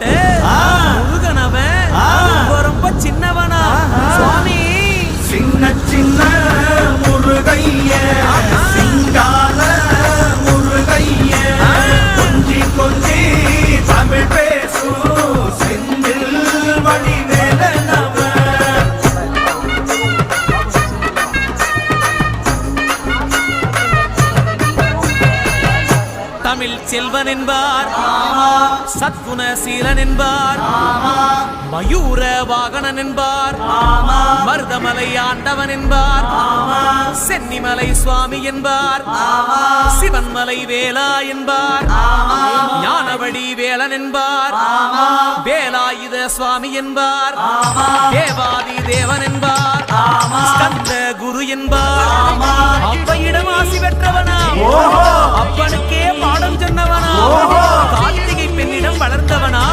போட்டு முருகனவன் ரொம்ப சின்னவனா சுவாமி சின்ன சின்ன முருகைய சிங்கால முருகைய கொஞ்சி கொஞ்சி தமிழ் பேசும் செந்தில் வடிவேலனவன் தமிழ் செல்வன் என்பார் சத்குண சீலன் என்பார் மயூர வாகனன் என்பார் மருதமலை ஆண்டவன் என்பார் சென்னிமலை சுவாமி என்பார் சிவன்மலை வேலா என்பார் ஞானவடி வேலன் என்பார் வேலாயுத சுவாமி என்பார் தேவாதி தேவன் என்பார் ஸ்கந்த குரு என்பார் அப்பையிடம் ஆசி பெற்றவனா அப்பனுக்கே பாடம் சொன்னவனா கார்த்திகை பெண்ணிடம் வளர்ந்தவனா